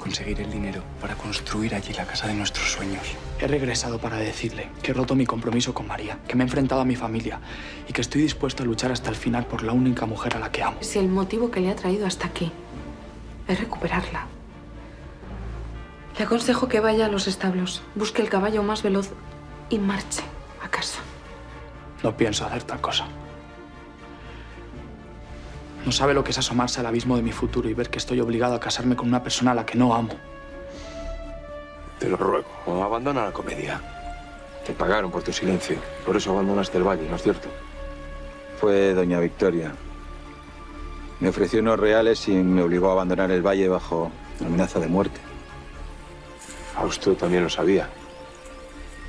Conseguiré el dinero para construir allí la casa de nuestros sueños. He regresado para decirle que he roto mi compromiso con María, que me he enfrentado a mi familia y que estoy dispuesto a luchar hasta el final por la única mujer a la que amo. Si el motivo que le ha traído hasta aquí es recuperarla, le aconsejo que vaya a los establos, busque el caballo más veloz y marche a casa. No pienso hacer tal cosa. No sabe lo que es asomarse al abismo de mi futuro y ver que estoy obligado a casarme con una persona a la que no amo. Te lo ruego, abandona la comedia. Te pagaron por tu silencio, por eso abandonaste el valle, ¿no es cierto? Fue doña Victoria. Me ofreció unos reales y me obligó a abandonar el valle bajo amenaza de muerte. Fausto también lo sabía.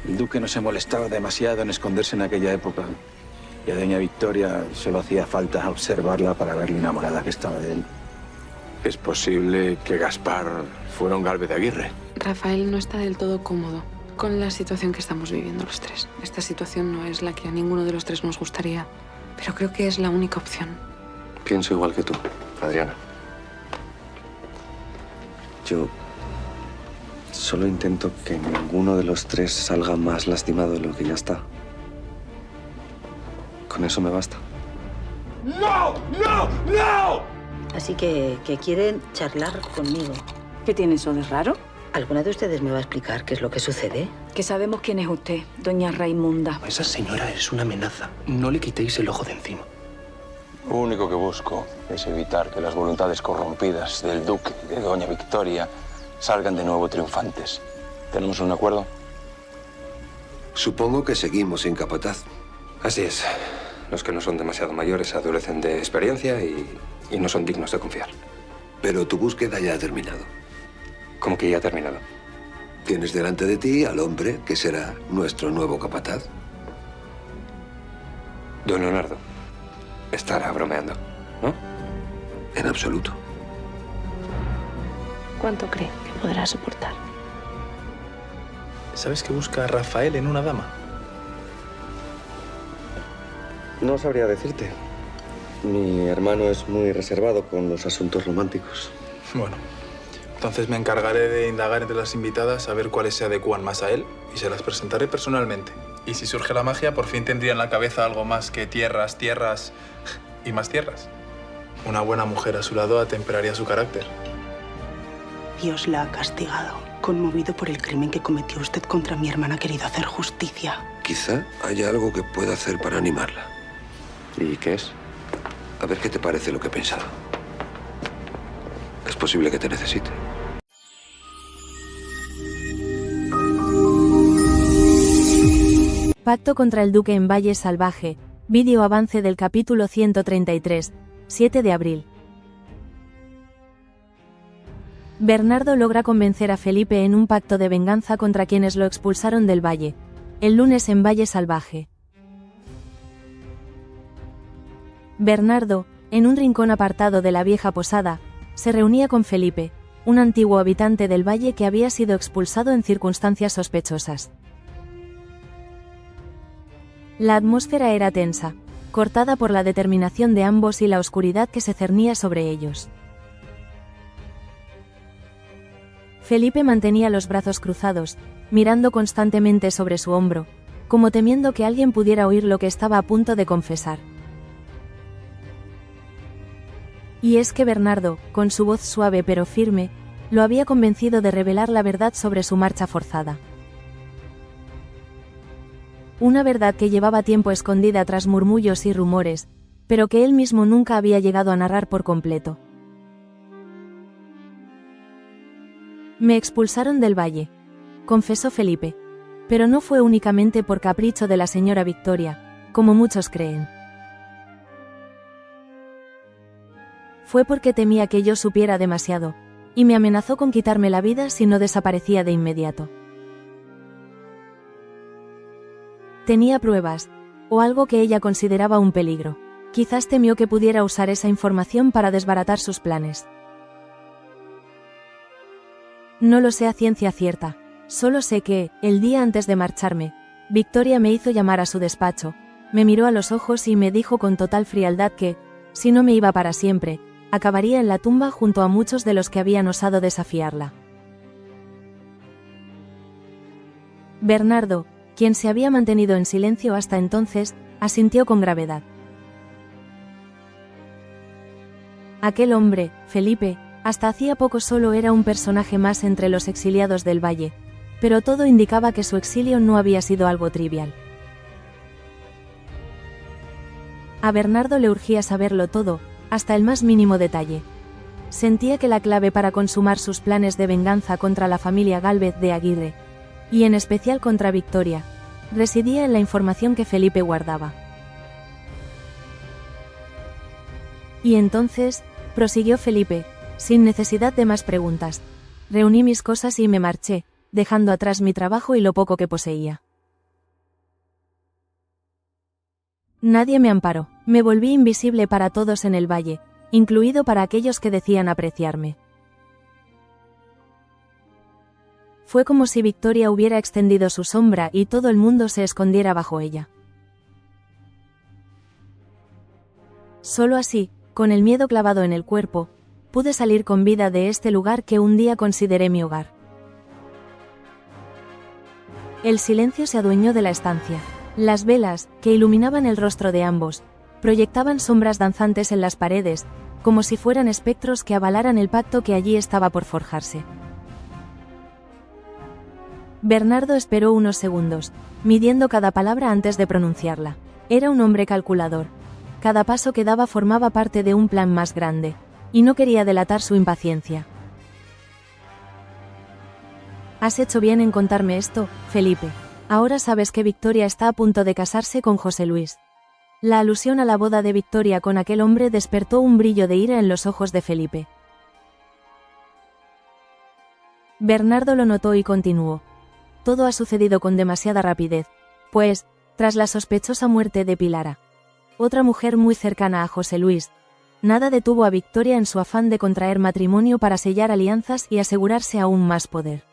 El duque no se molestaba demasiado en esconderse en aquella época. Y a doña Victoria solo hacía falta observarla para ver lo enamorada que estaba de él. Es posible que Gaspar fuera un Galvez de Aguirre. Rafael no está del todo cómodo con la situación que estamos viviendo los tres. Esta situación no es la que a ninguno de los tres nos gustaría, pero creo que es la única opción. Pienso igual que tú, Adriana. Yo solo intento que ninguno de los tres salga más lastimado de lo que ya está. Con eso me basta. ¡No! ¡No! ¡No! Así que quieren charlar conmigo. ¿Qué tiene eso de raro? ¿Alguna de ustedes me va a explicar qué es lo que sucede? Que sabemos quién es usted, doña Raimunda. Esa señora es una amenaza. No le quitéis el ojo de encima. Lo único que busco es evitar que las voluntades corrompidas del duque y de doña Victoria salgan de nuevo triunfantes. ¿Tenemos un acuerdo? Supongo que seguimos sin capataz. Así es. Los que no son demasiado mayores adolecen de experiencia y no son dignos de confiar. Pero tu búsqueda ya ha terminado. ¿Cómo que ya ha terminado? Tienes delante de ti al hombre que será nuestro nuevo capataz. Don Leonardo estará bromeando, ¿no? En absoluto. ¿Cuánto cree que podrá soportar? ¿Sabes qué busca Rafael en una dama? No sabría decirte. Mi hermano es muy reservado con los asuntos románticos. Bueno, entonces me encargaré de indagar entre las invitadas a ver cuáles se adecuan más a él y se las presentaré personalmente. Y si surge la magia, por fin tendría en la cabeza algo más que tierras, tierras y más tierras. Una buena mujer a su lado atemperaría su carácter. Dios la ha castigado. Conmovido por el crimen que cometió usted contra mi hermana, ha querido hacer justicia. Quizá haya algo que pueda hacer para animarla. ¿Y qué es? A ver qué te parece lo que he pensado. Es posible que te necesite. Pacto contra el duque en Valle Salvaje. Vídeo avance del capítulo 133, 7 de abril. Bernardo logra convencer a Felipe en un pacto de venganza contra quienes lo expulsaron del valle. El lunes en Valle Salvaje. Bernardo, en un rincón apartado de la vieja posada, se reunía con Felipe, un antiguo habitante del valle que había sido expulsado en circunstancias sospechosas. La atmósfera era tensa, cortada por la determinación de ambos y la oscuridad que se cernía sobre ellos. Felipe mantenía los brazos cruzados, mirando constantemente sobre su hombro, como temiendo que alguien pudiera oír lo que estaba a punto de confesar. Y es que Bernardo, con su voz suave pero firme, lo había convencido de revelar la verdad sobre su marcha forzada. Una verdad que llevaba tiempo escondida tras murmullos y rumores, pero que él mismo nunca había llegado a narrar por completo. Me expulsaron del valle, confesó Felipe, pero no fue únicamente por capricho de la señora Victoria, como muchos creen. Fue porque temía que yo supiera demasiado, y me amenazó con quitarme la vida si no desaparecía de inmediato. Tenía pruebas, o algo que ella consideraba un peligro. Quizás temió que pudiera usar esa información para desbaratar sus planes. No lo sé a ciencia cierta, solo sé que, el día antes de marcharme, Victoria me hizo llamar a su despacho, me miró a los ojos y me dijo con total frialdad que, si no me iba para siempre, acabaría en la tumba junto a muchos de los que habían osado desafiarla. Bernardo, quien se había mantenido en silencio hasta entonces, asintió con gravedad. Aquel hombre, Felipe, hasta hacía poco solo era un personaje más entre los exiliados del valle, pero todo indicaba que su exilio no había sido algo trivial. A Bernardo le urgía saberlo todo, hasta el más mínimo detalle. Sentía que la clave para consumar sus planes de venganza contra la familia Gálvez de Aguirre, y en especial contra Victoria, residía en la información que Felipe guardaba. Y entonces, prosiguió Felipe, sin necesidad de más preguntas, reuní mis cosas y me marché, dejando atrás mi trabajo y lo poco que poseía. Nadie me amparó, me volví invisible para todos en el valle, incluido para aquellos que decían apreciarme. Fue como si Victoria hubiera extendido su sombra y todo el mundo se escondiera bajo ella. Solo así, con el miedo clavado en el cuerpo, pude salir con vida de este lugar que un día consideré mi hogar. El silencio se adueñó de la estancia. Las velas, que iluminaban el rostro de ambos, proyectaban sombras danzantes en las paredes, como si fueran espectros que avalaran el pacto que allí estaba por forjarse. Bernardo esperó unos segundos, midiendo cada palabra antes de pronunciarla. Era un hombre calculador. Cada paso que daba formaba parte de un plan más grande, y no quería delatar su impaciencia. Has hecho bien en contarme esto, Felipe. Ahora sabes que Victoria está a punto de casarse con José Luis. La alusión a la boda de Victoria con aquel hombre despertó un brillo de ira en los ojos de Felipe. Bernardo lo notó y continuó. Todo ha sucedido con demasiada rapidez, pues, tras la sospechosa muerte de Pilara, otra mujer muy cercana a José Luis, nada detuvo a Victoria en su afán de contraer matrimonio para sellar alianzas y asegurarse aún más poder.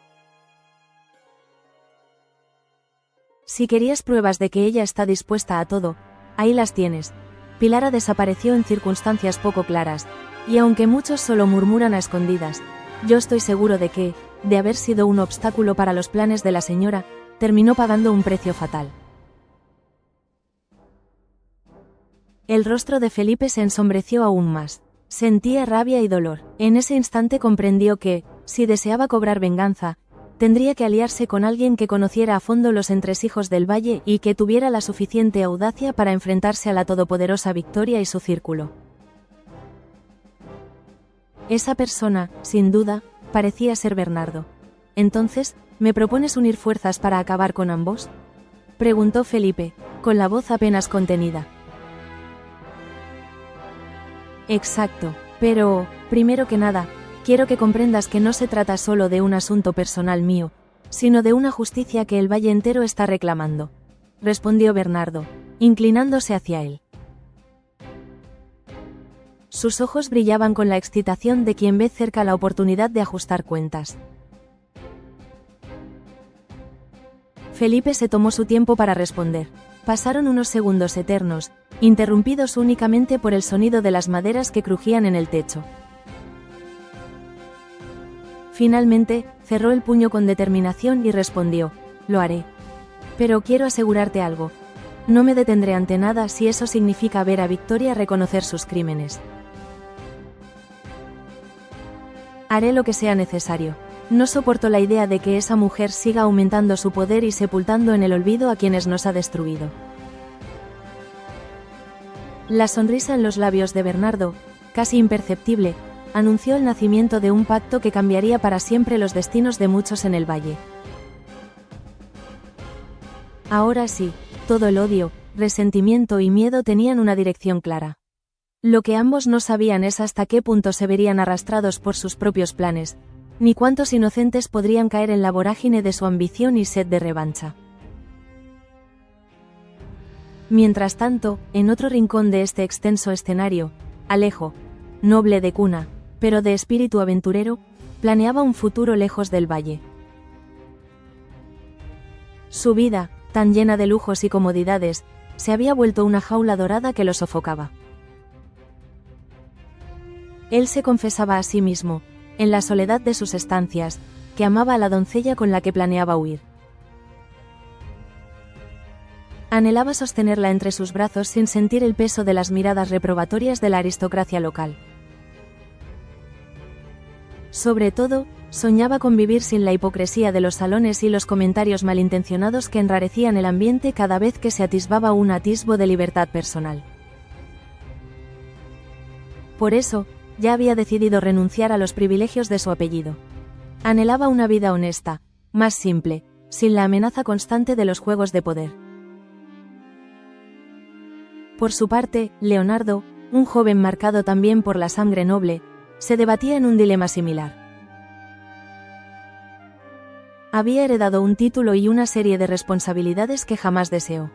Si querías pruebas de que ella está dispuesta a todo, ahí las tienes. Pilara desapareció en circunstancias poco claras, y aunque muchos solo murmuran a escondidas, yo estoy seguro de que, de haber sido un obstáculo para los planes de la señora, terminó pagando un precio fatal. El rostro de Felipe se ensombreció aún más. Sentía rabia y dolor. En ese instante comprendió que, si deseaba cobrar venganza, tendría que aliarse con alguien que conociera a fondo los entresijos del valle y que tuviera la suficiente audacia para enfrentarse a la todopoderosa Victoria y su círculo. Esa persona, sin duda, parecía ser Bernardo. Entonces, ¿me propones unir fuerzas para acabar con ambos?, preguntó Felipe, con la voz apenas contenida. Exacto, pero, primero que nada, quiero que comprendas que no se trata solo de un asunto personal mío, sino de una justicia que el valle entero está reclamando, respondió Bernardo, inclinándose hacia él. Sus ojos brillaban con la excitación de quien ve cerca la oportunidad de ajustar cuentas. Felipe se tomó su tiempo para responder. Pasaron unos segundos eternos, interrumpidos únicamente por el sonido de las maderas que crujían en el techo. Finalmente, cerró el puño con determinación y respondió, lo haré. Pero quiero asegurarte algo. No me detendré ante nada si eso significa ver a Victoria reconocer sus crímenes. Haré lo que sea necesario. No soporto la idea de que esa mujer siga aumentando su poder y sepultando en el olvido a quienes nos ha destruido. La sonrisa en los labios de Bernardo, casi imperceptible, anunció el nacimiento de un pacto que cambiaría para siempre los destinos de muchos en el valle. Ahora sí, todo el odio, resentimiento y miedo tenían una dirección clara. Lo que ambos no sabían es hasta qué punto se verían arrastrados por sus propios planes, ni cuántos inocentes podrían caer en la vorágine de su ambición y sed de revancha. Mientras tanto, en otro rincón de este extenso escenario, Alejo, noble de cuna, pero de espíritu aventurero, planeaba un futuro lejos del valle. Su vida, tan llena de lujos y comodidades, se había vuelto una jaula dorada que lo sofocaba. Él se confesaba a sí mismo, en la soledad de sus estancias, que amaba a la doncella con la que planeaba huir. Anhelaba sostenerla entre sus brazos sin sentir el peso de las miradas reprobatorias de la aristocracia local. Sobre todo, soñaba con vivir sin la hipocresía de los salones y los comentarios malintencionados que enrarecían el ambiente cada vez que se atisbaba un atisbo de libertad personal. Por eso, ya había decidido renunciar a los privilegios de su apellido. Anhelaba una vida honesta, más simple, sin la amenaza constante de los juegos de poder. Por su parte, Leonardo, un joven marcado también por la sangre noble, se debatía en un dilema similar. Había heredado un título y una serie de responsabilidades que jamás deseó.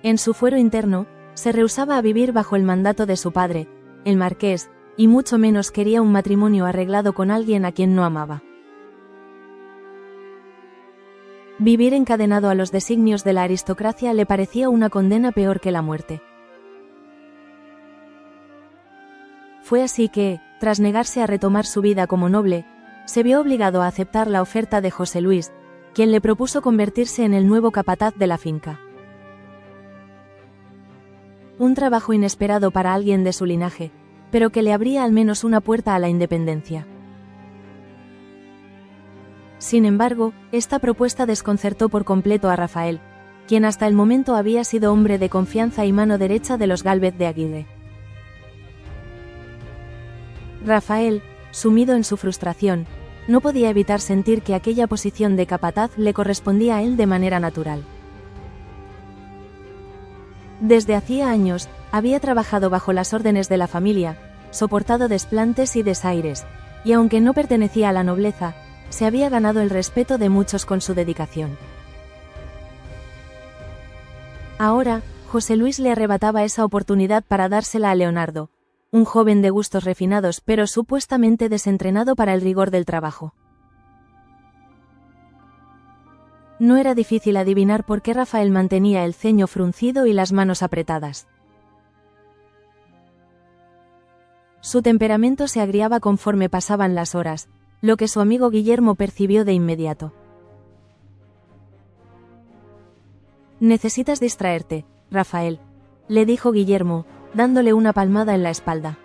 En su fuero interno, se rehusaba a vivir bajo el mandato de su padre, el marqués, y mucho menos quería un matrimonio arreglado con alguien a quien no amaba. Vivir encadenado a los designios de la aristocracia le parecía una condena peor que la muerte. Fue así que, tras negarse a retomar su vida como noble, se vio obligado a aceptar la oferta de José Luis, quien le propuso convertirse en el nuevo capataz de la finca. Un trabajo inesperado para alguien de su linaje, pero que le abría al menos una puerta a la independencia. Sin embargo, esta propuesta desconcertó por completo a Rafael, quien hasta el momento había sido hombre de confianza y mano derecha de los Gálvez de Aguirre. Rafael, sumido en su frustración, no podía evitar sentir que aquella posición de capataz le correspondía a él de manera natural. Desde hacía años, había trabajado bajo las órdenes de la familia, soportado desplantes y desaires, y aunque no pertenecía a la nobleza, se había ganado el respeto de muchos con su dedicación. Ahora, José Luis le arrebataba esa oportunidad para dársela a Leonardo, un joven de gustos refinados pero supuestamente desentrenado para el rigor del trabajo. No era difícil adivinar por qué Rafael mantenía el ceño fruncido y las manos apretadas. Su temperamento se agriaba conforme pasaban las horas, lo que su amigo Guillermo percibió de inmediato. «Necesitas distraerte, Rafael», le dijo Guillermo, dándole una palmada en la espalda.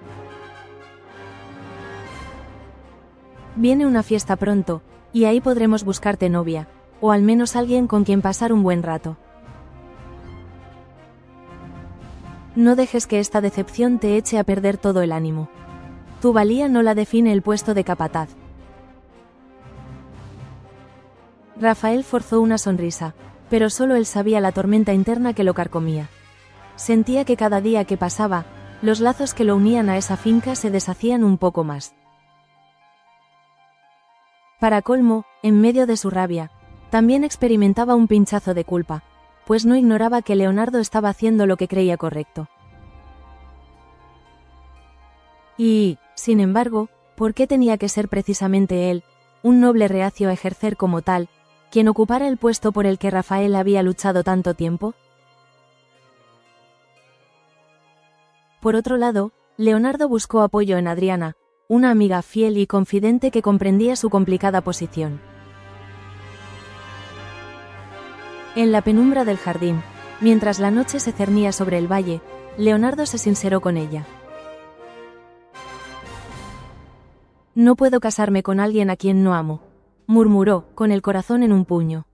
«Viene una fiesta pronto, y ahí podremos buscarte novia, o al menos alguien con quien pasar un buen rato. No dejes que esta decepción te eche a perder todo el ánimo. Tu valía no la define el puesto de capataz». Rafael forzó una sonrisa, pero solo él sabía la tormenta interna que lo carcomía. Sentía que cada día que pasaba, los lazos que lo unían a esa finca se deshacían un poco más. Para colmo, en medio de su rabia, también experimentaba un pinchazo de culpa, pues no ignoraba que Leonardo estaba haciendo lo que creía correcto. Y, sin embargo, ¿por qué tenía que ser precisamente él, un noble reacio a ejercer como tal, quien ocupara el puesto por el que Rafael había luchado tanto tiempo? Por otro lado, Leonardo buscó apoyo en Adriana, una amiga fiel y confidente que comprendía su complicada posición. En la penumbra del jardín, mientras la noche se cernía sobre el valle, Leonardo se sinceró con ella. «No puedo casarme con alguien a quien no amo», murmuró, con el corazón en un puño.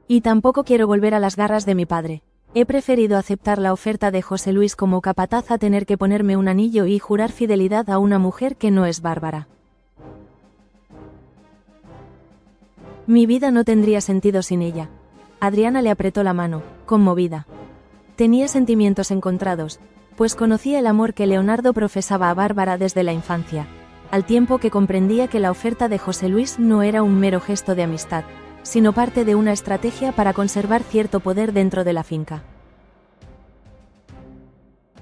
«Y tampoco quiero volver a las garras de mi padre. He preferido aceptar la oferta de José Luis como capataz a tener que ponerme un anillo y jurar fidelidad a una mujer que no es Bárbara. Mi vida no tendría sentido sin ella». Adriana le apretó la mano, conmovida. Tenía sentimientos encontrados, pues conocía el amor que Leonardo profesaba a Bárbara desde la infancia, al tiempo que comprendía que la oferta de José Luis no era un mero gesto de amistad, sino parte de una estrategia para conservar cierto poder dentro de la finca.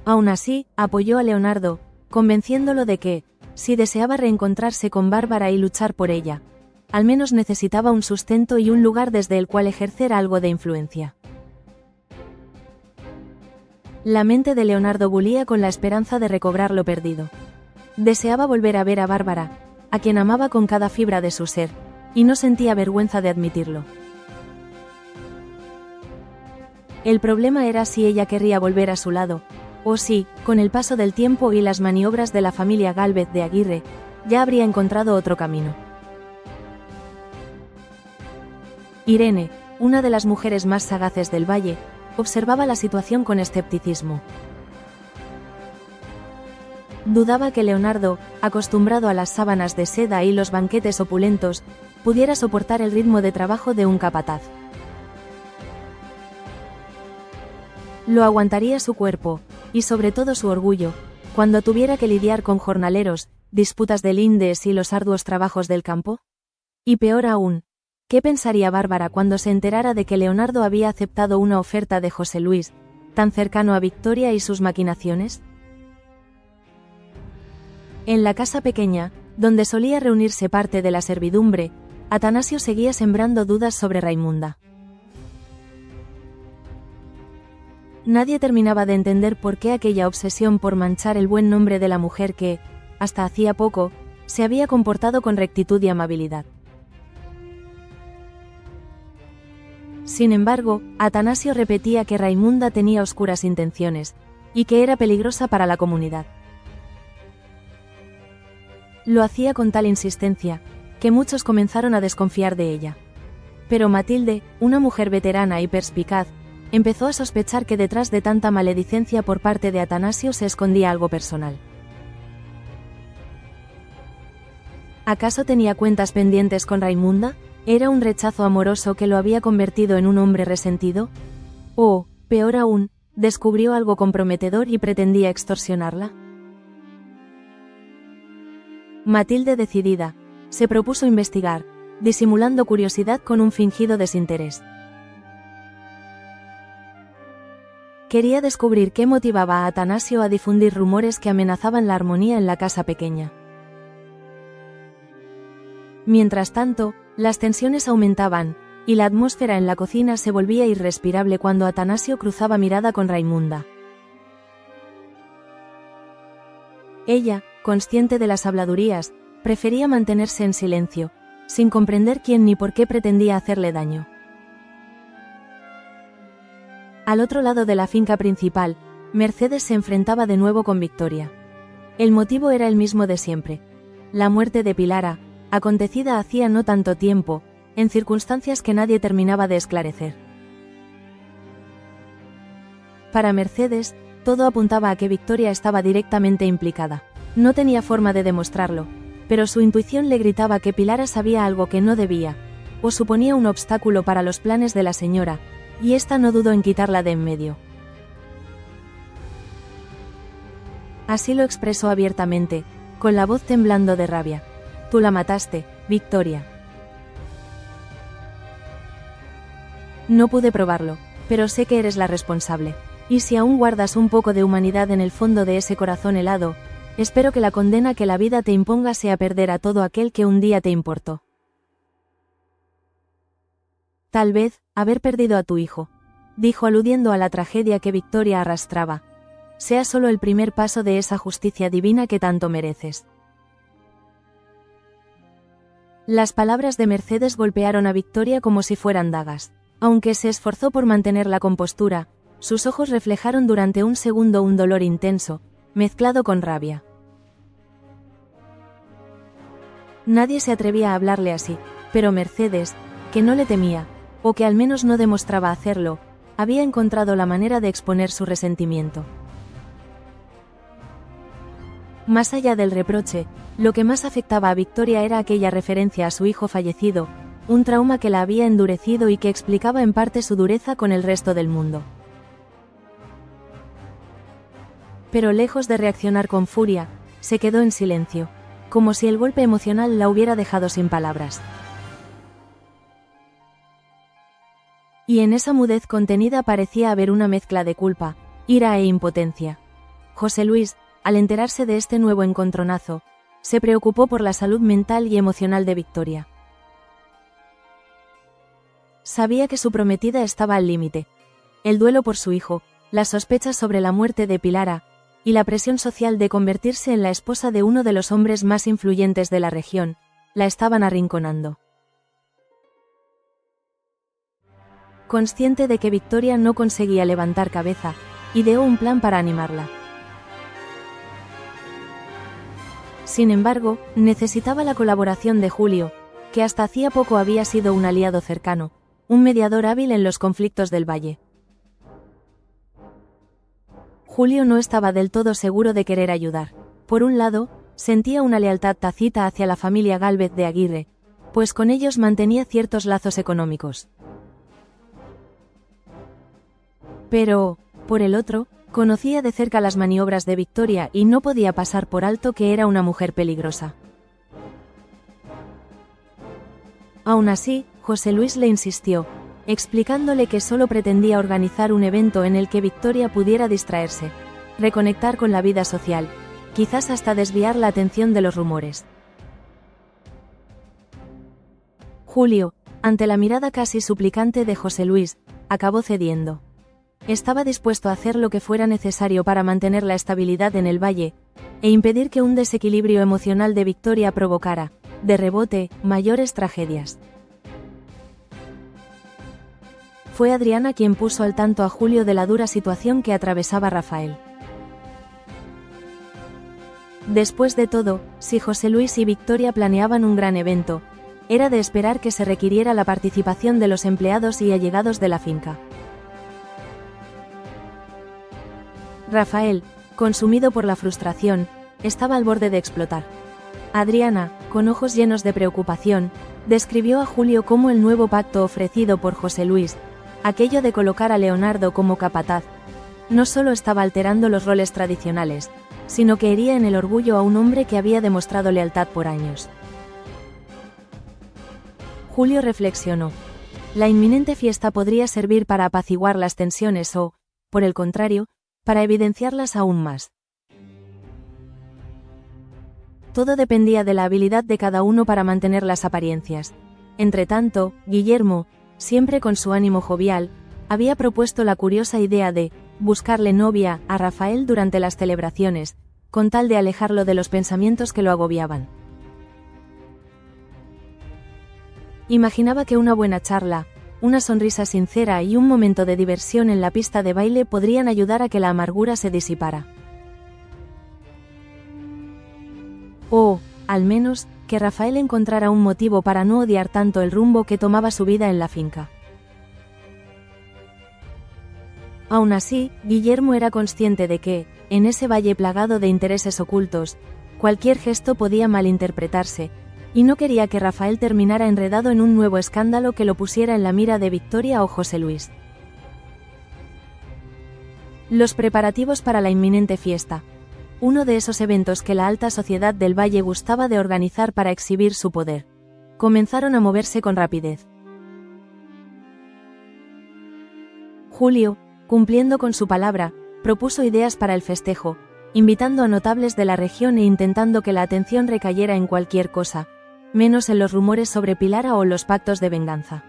Aún así, apoyó a Leonardo, convenciéndolo de que, si deseaba reencontrarse con Bárbara y luchar por ella, al menos necesitaba un sustento y un lugar desde el cual ejercer algo de influencia. La mente de Leonardo bullía con la esperanza de recobrar lo perdido. Deseaba volver a ver a Bárbara, a quien amaba con cada fibra de su ser, y no sentía vergüenza de admitirlo. El problema era si ella querría volver a su lado, o si, con el paso del tiempo y las maniobras de la familia Gálvez de Aguirre, ya habría encontrado otro camino. Irene, una de las mujeres más sagaces del valle, observaba la situación con escepticismo. Dudaba que Leonardo, acostumbrado a las sábanas de seda y los banquetes opulentos, pudiera soportar el ritmo de trabajo de un capataz. Lo aguantaría su cuerpo, y sobre todo su orgullo, cuando tuviera que lidiar con jornaleros, disputas de lindes y los arduos trabajos del campo. Y peor aún, ¿qué pensaría Bárbara cuando se enterara de que Leonardo había aceptado una oferta de José Luis, tan cercano a Victoria y sus maquinaciones? En la casa pequeña, donde solía reunirse parte de la servidumbre, Atanasio seguía sembrando dudas sobre Raimunda. Nadie terminaba de entender por qué aquella obsesión por manchar el buen nombre de la mujer que, hasta hacía poco, se había comportado con rectitud y amabilidad. Sin embargo, Atanasio repetía que Raimunda tenía oscuras intenciones, y que era peligrosa para la comunidad. Lo hacía con tal insistencia, que muchos comenzaron a desconfiar de ella. Pero Matilde, una mujer veterana y perspicaz, empezó a sospechar que detrás de tanta maledicencia por parte de Atanasio se escondía algo personal. ¿Acaso tenía cuentas pendientes con Raimunda? ¿Era un rechazo amoroso que lo había convertido en un hombre resentido? O, peor aún, descubrió algo comprometedor y pretendía extorsionarla. Matilde, decidida, se propuso investigar, disimulando curiosidad con un fingido desinterés. Quería descubrir qué motivaba a Atanasio a difundir rumores que amenazaban la armonía en la casa pequeña. Mientras tanto, las tensiones aumentaban, y la atmósfera en la cocina se volvía irrespirable cuando Atanasio cruzaba mirada con Raimunda. Ella, consciente de las habladurías, prefería mantenerse en silencio, sin comprender quién ni por qué pretendía hacerle daño. Al otro lado de la finca principal, Mercedes se enfrentaba de nuevo con Victoria. El motivo era el mismo de siempre: la muerte de Pilara, acontecida hacía no tanto tiempo, en circunstancias que nadie terminaba de esclarecer. Para Mercedes, todo apuntaba a que Victoria estaba directamente implicada. No tenía forma de demostrarlo, pero su intuición le gritaba que Pilara sabía algo que no debía, o suponía un obstáculo para los planes de la señora, y ésta no dudó en quitarla de en medio. Así lo expresó abiertamente, con la voz temblando de rabia: «Tú la mataste, Victoria». No pude probarlo, pero sé que eres la responsable. Y si aún guardas un poco de humanidad en el fondo de ese corazón helado, espero que la condena que la vida te imponga sea perder a todo aquel que un día te importó. Tal vez, haber perdido a tu hijo, dijo aludiendo a la tragedia que Victoria arrastraba, sea solo el primer paso de esa justicia divina que tanto mereces. Las palabras de Mercedes golpearon a Victoria como si fueran dagas. Aunque se esforzó por mantener la compostura, sus ojos reflejaron durante un segundo un dolor intenso, mezclado con rabia. Nadie se atrevía a hablarle así, pero Mercedes, que no le temía, o que al menos no demostraba hacerlo, había encontrado la manera de exponer su resentimiento. Más allá del reproche, lo que más afectaba a Victoria era aquella referencia a su hijo fallecido, un trauma que la había endurecido y que explicaba en parte su dureza con el resto del mundo. Pero lejos de reaccionar con furia, se quedó en silencio, como si el golpe emocional la hubiera dejado sin palabras. Y en esa mudez contenida parecía haber una mezcla de culpa, ira e impotencia. José Luis, al enterarse de este nuevo encontronazo, se preocupó por la salud mental y emocional de Victoria. Sabía que su prometida estaba al límite. El duelo por su hijo, las sospechas sobre la muerte de Pilara, y la presión social de convertirse en la esposa de uno de los hombres más influyentes de la región, la estaban arrinconando. consciente de que Victoria no conseguía levantar cabeza, ideó un plan para animarla. Sin embargo, necesitaba la colaboración de Julio, que hasta hacía poco había sido un aliado cercano, un mediador hábil en los conflictos del valle. Julio no estaba del todo seguro de querer ayudar. Por un lado, sentía una lealtad tácita hacia la familia Gálvez de Aguirre, pues con ellos mantenía ciertos lazos económicos. Pero, por el otro, conocía de cerca las maniobras de Victoria y no podía pasar por alto que era una mujer peligrosa. Aún así, José Luis le insistió, explicándole que solo pretendía organizar un evento en el que Victoria pudiera distraerse, reconectar con la vida social, quizás hasta desviar la atención de los rumores. Julio, ante la mirada casi suplicante de José Luis, acabó cediendo. Estaba dispuesto a hacer lo que fuera necesario para mantener la estabilidad en el valle, e impedir que un desequilibrio emocional de Victoria provocara, de rebote, mayores tragedias. Fue Adriana quien puso al tanto a Julio de la dura situación que atravesaba Rafael. Después de todo, si José Luis y Victoria planeaban un gran evento, era de esperar que se requiriera la participación de los empleados y allegados de la finca. Rafael, consumido por la frustración, estaba al borde de explotar. Adriana, con ojos llenos de preocupación, describió a Julio cómo el nuevo pacto ofrecido por José Luis, aquello de colocar a Leonardo como capataz, no solo estaba alterando los roles tradicionales, sino que hería en el orgullo a un hombre que había demostrado lealtad por años. Julio reflexionó. La inminente fiesta podría servir para apaciguar las tensiones o, por el contrario, para evidenciarlas aún más. Todo dependía de la habilidad de cada uno para mantener las apariencias. Entretanto, Guillermo, siempre con su ánimo jovial, había propuesto la curiosa idea de buscarle novia a Rafael durante las celebraciones, con tal de alejarlo de los pensamientos que lo agobiaban. Imaginaba que una buena charla, una sonrisa sincera y un momento de diversión en la pista de baile podrían ayudar a que la amargura se disipara. O, al menos, que Rafael encontrara un motivo para no odiar tanto el rumbo que tomaba su vida en la finca. Aún así, Guillermo era consciente de que, en ese valle plagado de intereses ocultos, cualquier gesto podía malinterpretarse, y no quería que Rafael terminara enredado en un nuevo escándalo que lo pusiera en la mira de Victoria o José Luis. Los preparativos para la inminente fiesta. Uno de esos eventos que la alta sociedad del valle gustaba de organizar para exhibir su poder. Comenzaron a moverse con rapidez. Julio, cumpliendo con su palabra, propuso ideas para el festejo, invitando a notables de la región e intentando que la atención recayera en cualquier cosa, menos en los rumores sobre Pilara o los pactos de venganza.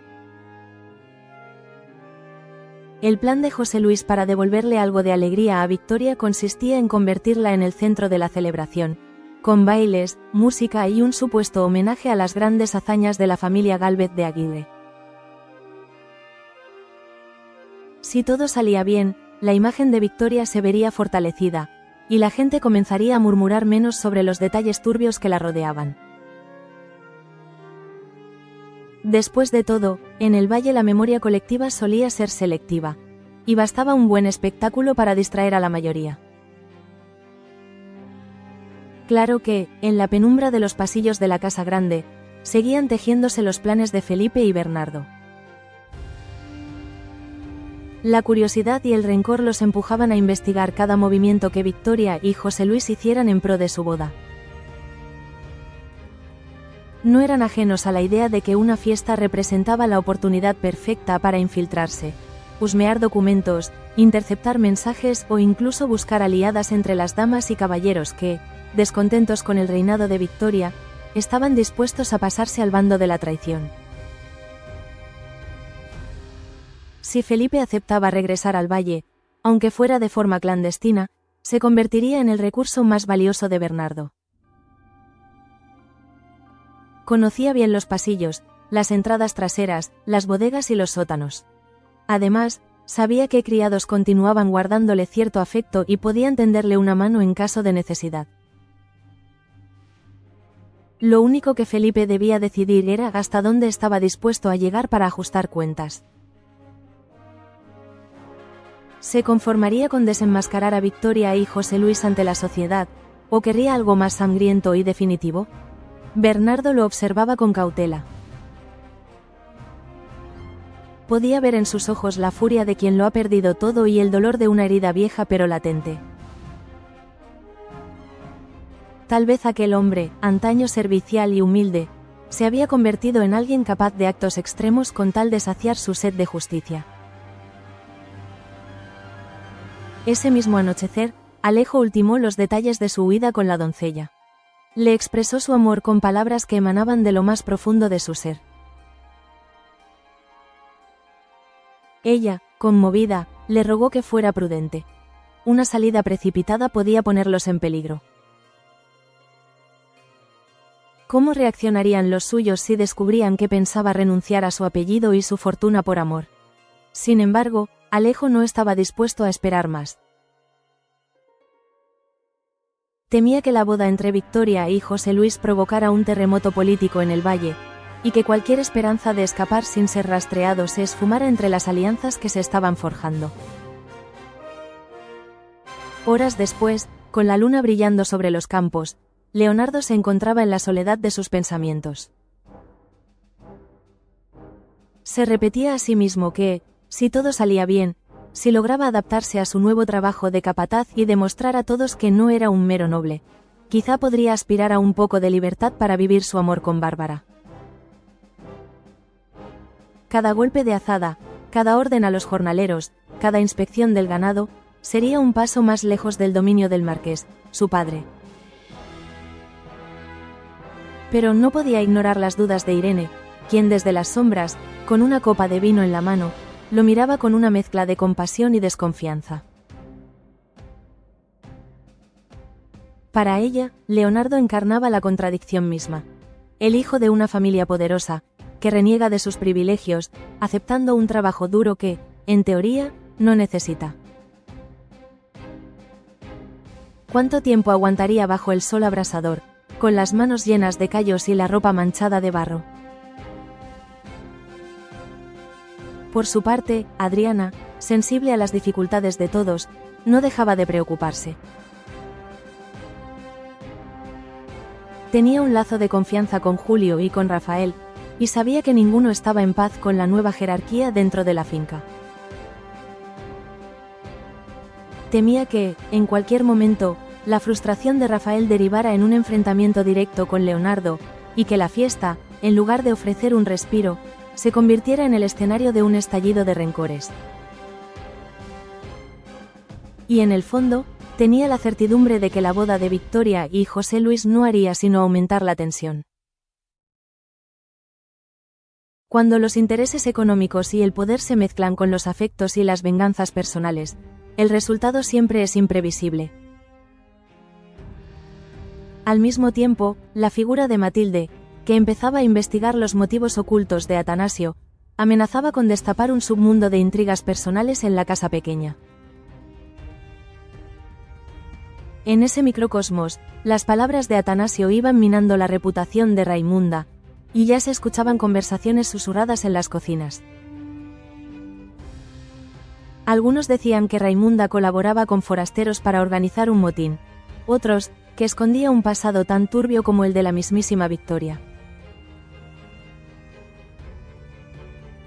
El plan de José Luis para devolverle algo de alegría a Victoria consistía en convertirla en el centro de la celebración, con bailes, música y un supuesto homenaje a las grandes hazañas de la familia Gálvez de Aguirre. Si todo salía bien, la imagen de Victoria se vería fortalecida, y la gente comenzaría a murmurar menos sobre los detalles turbios que la rodeaban. Después de todo, en el valle la memoria colectiva solía ser selectiva, y bastaba un buen espectáculo para distraer a la mayoría. Claro que, en la penumbra de los pasillos de la Casa Grande, seguían tejiéndose los planes de Felipe y Bernardo. La curiosidad y el rencor los empujaban a investigar cada movimiento que Victoria y José Luis hicieran en pro de su boda. No eran ajenos a la idea de que una fiesta representaba la oportunidad perfecta para infiltrarse, husmear documentos, interceptar mensajes o incluso buscar aliadas entre las damas y caballeros que, descontentos con el reinado de Victoria, estaban dispuestos a pasarse al bando de la traición. Si Felipe aceptaba regresar al valle, aunque fuera de forma clandestina, se convertiría en el recurso más valioso de Bernardo. Conocía bien los pasillos, las entradas traseras, las bodegas y los sótanos. Además, sabía que criados continuaban guardándole cierto afecto y podían tenderle una mano en caso de necesidad. Lo único que Felipe debía decidir era hasta dónde estaba dispuesto a llegar para ajustar cuentas. ¿Se conformaría con desenmascarar a Victoria y José Luis ante la sociedad, o querría algo más sangriento y definitivo? Bernardo lo observaba con cautela. Podía ver en sus ojos la furia de quien lo ha perdido todo y el dolor de una herida vieja pero latente. Tal vez aquel hombre, antaño servicial y humilde, se había convertido en alguien capaz de actos extremos con tal de saciar su sed de justicia. Ese mismo anochecer, Alejo ultimó los detalles de su huida con la doncella. Le expresó su amor con palabras que emanaban de lo más profundo de su ser. Ella, conmovida, le rogó que fuera prudente. Una salida precipitada podía ponerlos en peligro. ¿Cómo reaccionarían los suyos si descubrían que pensaba renunciar a su apellido y su fortuna por amor? Sin embargo, Alejo no estaba dispuesto a esperar más. Temía que la boda entre Victoria y José Luis provocara un terremoto político en el valle, y que cualquier esperanza de escapar sin ser rastreado se esfumara entre las alianzas que se estaban forjando. Horas después, con la luna brillando sobre los campos, Leonardo se encontraba en la soledad de sus pensamientos. Se repetía a sí mismo que, si todo salía bien, si lograba adaptarse a su nuevo trabajo de capataz y demostrar a todos que no era un mero noble, quizá podría aspirar a un poco de libertad para vivir su amor con Bárbara. Cada golpe de azada, cada orden a los jornaleros, cada inspección del ganado, sería un paso más lejos del dominio del marqués, su padre. Pero no podía ignorar las dudas de Irene, quien desde las sombras, con una copa de vino en la mano, lo miraba con una mezcla de compasión y desconfianza. Para ella, Leonardo encarnaba la contradicción misma. El hijo de una familia poderosa, que reniega de sus privilegios, aceptando un trabajo duro que, en teoría, no necesita. ¿Cuánto tiempo aguantaría bajo el sol abrasador, con las manos llenas de callos y la ropa manchada de barro? Por su parte, Adriana, sensible a las dificultades de todos, no dejaba de preocuparse. Tenía un lazo de confianza con Julio y con Rafael, y sabía que ninguno estaba en paz con la nueva jerarquía dentro de la finca. Temía que, en cualquier momento, la frustración de Rafael derivara en un enfrentamiento directo con Leonardo, y que la fiesta, en lugar de ofrecer un respiro, se convirtiera en el escenario de un estallido de rencores. Y en el fondo, tenía la certidumbre de que la boda de Victoria y José Luis no haría sino aumentar la tensión. Cuando los intereses económicos y el poder se mezclan con los afectos y las venganzas personales, el resultado siempre es imprevisible. Al mismo tiempo, la figura de Matilde, que empezaba a investigar los motivos ocultos de Atanasio, amenazaba con destapar un submundo de intrigas personales en la casa pequeña. En ese microcosmos, las palabras de Atanasio iban minando la reputación de Raimunda, y ya se escuchaban conversaciones susurradas en las cocinas. Algunos decían que Raimunda colaboraba con forasteros para organizar un motín, otros, que escondía un pasado tan turbio como el de la mismísima Victoria.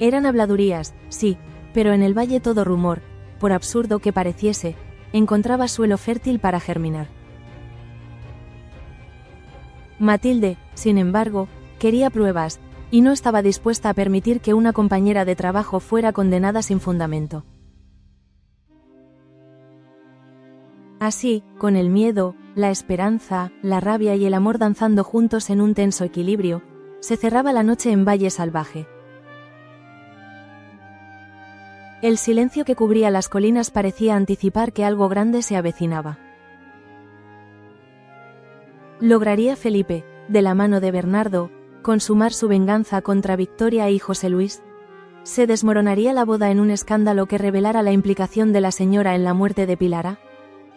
Eran habladurías, sí, pero en el valle todo rumor, por absurdo que pareciese, encontraba suelo fértil para germinar. Matilde, sin embargo, quería pruebas, y no estaba dispuesta a permitir que una compañera de trabajo fuera condenada sin fundamento. Así, con el miedo, la esperanza, la rabia y el amor danzando juntos en un tenso equilibrio, se cerraba la noche en Valle Salvaje. El silencio que cubría las colinas parecía anticipar que algo grande se avecinaba. ¿Lograría Felipe, de la mano de Bernardo, consumar su venganza contra Victoria y José Luis? ¿Se desmoronaría la boda en un escándalo que revelara la implicación de la señora en la muerte de Pilara?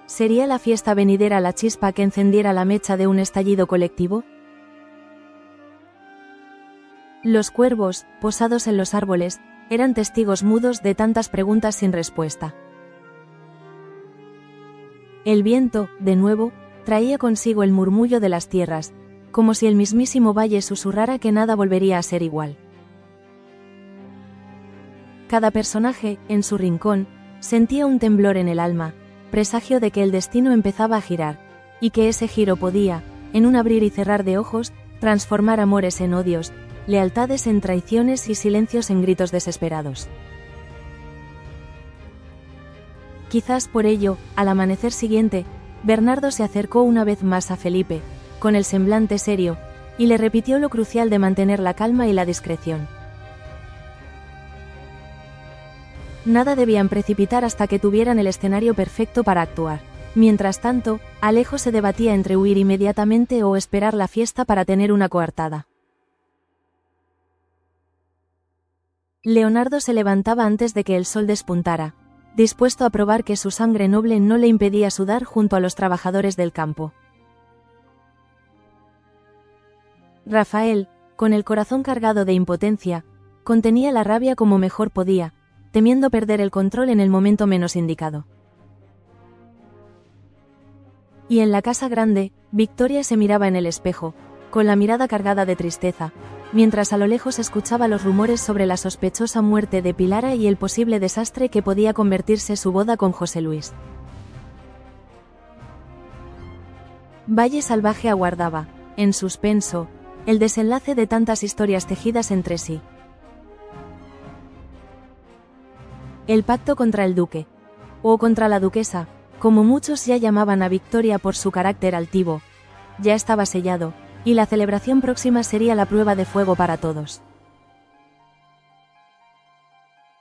¿Sería la fiesta venidera la chispa que encendiera la mecha de un estallido colectivo? Los cuervos, posados en los árboles, eran testigos mudos de tantas preguntas sin respuesta. El viento, de nuevo, traía consigo el murmullo de las tierras, como si el mismísimo valle susurrara que nada volvería a ser igual. Cada personaje, en su rincón, sentía un temblor en el alma, presagio de que el destino empezaba a girar, y que ese giro podía, en un abrir y cerrar de ojos, transformar amores en odios, lealtades en traiciones y silencios en gritos desesperados. Quizás por ello, al amanecer siguiente, Bernardo se acercó una vez más a Felipe, con el semblante serio, y le repitió lo crucial de mantener la calma y la discreción. Nada debían precipitar hasta que tuvieran el escenario perfecto para actuar. Mientras tanto, Alejo se debatía entre huir inmediatamente o esperar la fiesta para tener una coartada. Leonardo se levantaba antes de que el sol despuntara, dispuesto a probar que su sangre noble no le impedía sudar junto a los trabajadores del campo. Rafael, con el corazón cargado de impotencia, contenía la rabia como mejor podía, temiendo perder el control en el momento menos indicado. Y en la casa grande, Victoria se miraba en el espejo, con la mirada cargada de tristeza, mientras a lo lejos escuchaba los rumores sobre la sospechosa muerte de Pilara y el posible desastre que podía convertirse su boda con José Luis. Valle Salvaje aguardaba, en suspenso, el desenlace de tantas historias tejidas entre sí. El pacto contra el duque, o contra la duquesa, como muchos ya llamaban a Victoria por su carácter altivo, ya estaba sellado, y la celebración próxima sería la prueba de fuego para todos.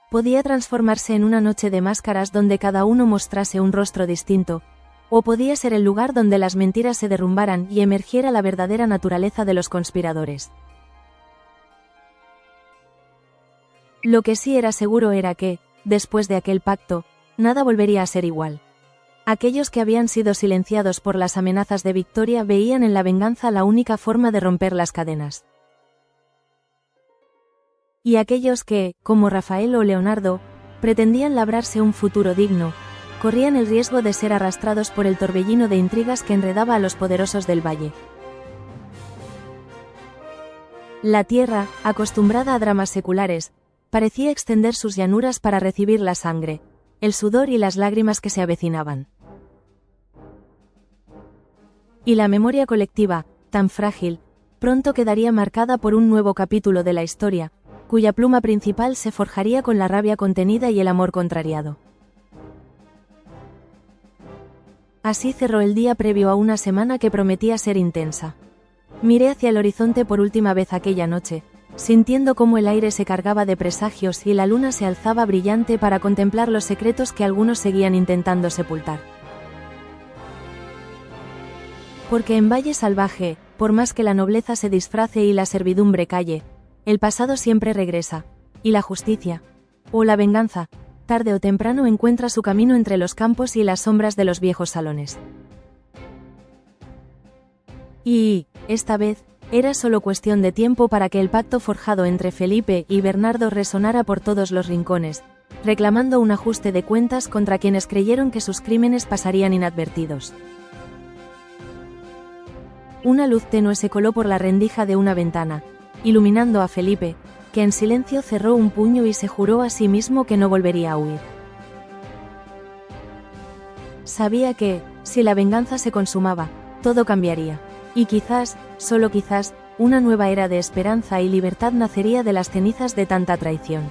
Podía transformarse en una noche de máscaras donde cada uno mostrase un rostro distinto, o podía ser el lugar donde las mentiras se derrumbaran y emergiera la verdadera naturaleza de los conspiradores. Lo que sí era seguro era que, después de aquel pacto, nada volvería a ser igual. Aquellos que habían sido silenciados por las amenazas de Victoria veían en la venganza la única forma de romper las cadenas. Y aquellos que, como Rafael o Leonardo, pretendían labrarse un futuro digno, corrían el riesgo de ser arrastrados por el torbellino de intrigas que enredaba a los poderosos del valle. La tierra, acostumbrada a dramas seculares, parecía extender sus llanuras para recibir la sangre, el sudor y las lágrimas que se avecinaban. Y la memoria colectiva, tan frágil, pronto quedaría marcada por un nuevo capítulo de la historia, cuya pluma principal se forjaría con la rabia contenida y el amor contrariado. Así cerró el día previo a una semana que prometía ser intensa. Miré hacia el horizonte por última vez aquella noche, sintiendo cómo el aire se cargaba de presagios y la luna se alzaba brillante para contemplar los secretos que algunos seguían intentando sepultar. Porque en Valle Salvaje, por más que la nobleza se disfrace y la servidumbre calle, el pasado siempre regresa, y la justicia, o la venganza, tarde o temprano encuentra su camino entre los campos y las sombras de los viejos salones. Y, esta vez, era solo cuestión de tiempo para que el pacto forjado entre Felipe y Bernardo resonara por todos los rincones, reclamando un ajuste de cuentas contra quienes creyeron que sus crímenes pasarían inadvertidos. Una luz tenue se coló por la rendija de una ventana, iluminando a Felipe, que en silencio cerró un puño y se juró a sí mismo que no volvería a huir. Sabía que, si la venganza se consumaba, todo cambiaría. Y quizás, solo quizás, una nueva era de esperanza y libertad nacería de las cenizas de tanta traición.